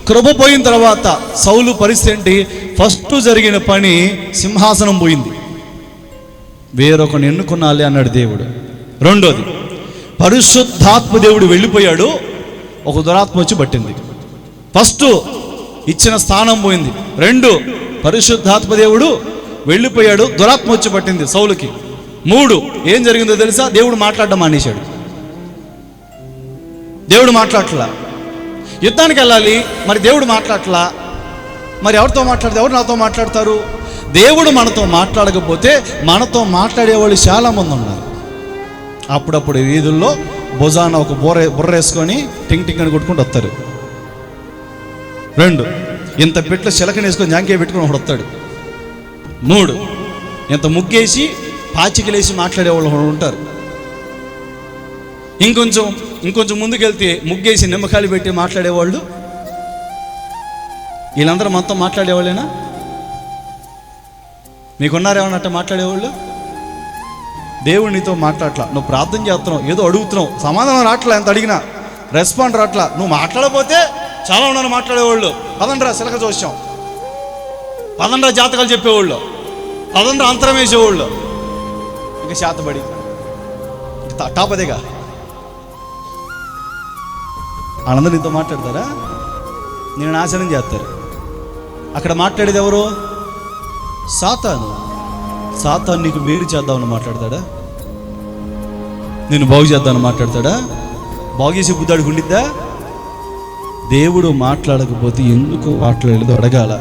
కృప పోయిన తర్వాత సౌలు పరిస్థితి ఏంటి? ఫస్ట్ జరిగిన పని సింహాసనం పోయింది, వేరొకని ఎన్నుకున్నాలి అన్నాడు దేవుడు. రెండోది, పరిశుద్ధాత్మ దేవుడు వెళ్ళిపోయాడు, ఒక దురాత్మ వచ్చి పట్టింది. ఫస్ట్ ఇచ్చిన స్థానం పోయింది. రెండు, పరిశుద్ధాత్మ దేవుడు వెళ్ళిపోయాడు, దురాత్మ వచ్చి పట్టింది సౌలుకి. మూడు, ఏం జరిగిందో తెలుసా? దేవుడు మాట్లాడడం మానేశాడు. దేవుడు మాట్లాడట్లా. యుద్ధానికి వెళ్ళాలి, మరి దేవుడు మాట్లాడట్లా. మరి ఎవరితో మాట్లాడితే ఎవరు నాతో మాట్లాడతారు? దేవుడు మనతో మాట్లాడకపోతే మనతో మాట్లాడేవాళ్ళు చాలామంది ఉన్నారు. అప్పుడప్పుడు వీధుల్లో భుజాన ఒక బుర్రేసుకొని టింగ్ టింగ్ అని కొట్టుకుంటూ వస్తారు. రెండు, ఇంత పెట్లు చిలకని వేసుకొని జాంకే పెట్టుకుని ఒకడు వస్తాడు. మూడు, ఇంత ముగ్గేసి పాచికలేసి మాట్లాడేవాళ్ళు ఉంటారు. ఇంకొంచెం ముందుకెళ్తే ముగ్గేసి నిమ్మకాయలు పెట్టి మాట్లాడేవాళ్ళు. వీళ్ళందరూ మనతో మాట్లాడేవాళ్ళేనా? మీకున్నారేమన్నట్టు మాట్లాడేవాళ్ళు? దేవుడు నీతో మాట్లాడట్లా, నువ్వు ప్రార్థన చేస్తున్నావు, ఏదో అడుగుతున్నావు, సమాధానం రావట్లా, ఎంత అడిగినా రెస్పాండ్ రావట్లా. నువ్వు మాట్లాడకపోతే చాలా ఉన్నారు మాట్లాడేవాళ్ళు. పదండ్రా శిలక జోస్యం, పదండ్రా జాతకాలు చెప్పేవాళ్ళు, పదండ్రా అంతరం వేసేవాళ్ళు. ఇంకా శాతపడి టాప్ అదేగా. వాళ్ళందరూ నీతో మాట్లాడతారా? నేను నాశనం చేస్తారు. అక్కడ మాట్లాడేది ఎవరు? సాతాను. సాతాను నీకు మేలు చేద్దామని మాట్లాడతాడా? నేను బాగు చేద్దామని మాట్లాడతాడా? బాగు చేసే బుద్ధాడికి ఉండిద్దా? దేవుడు మాట్లాడకపోతే ఎందుకు మాట్లాడలేదు అడగాల.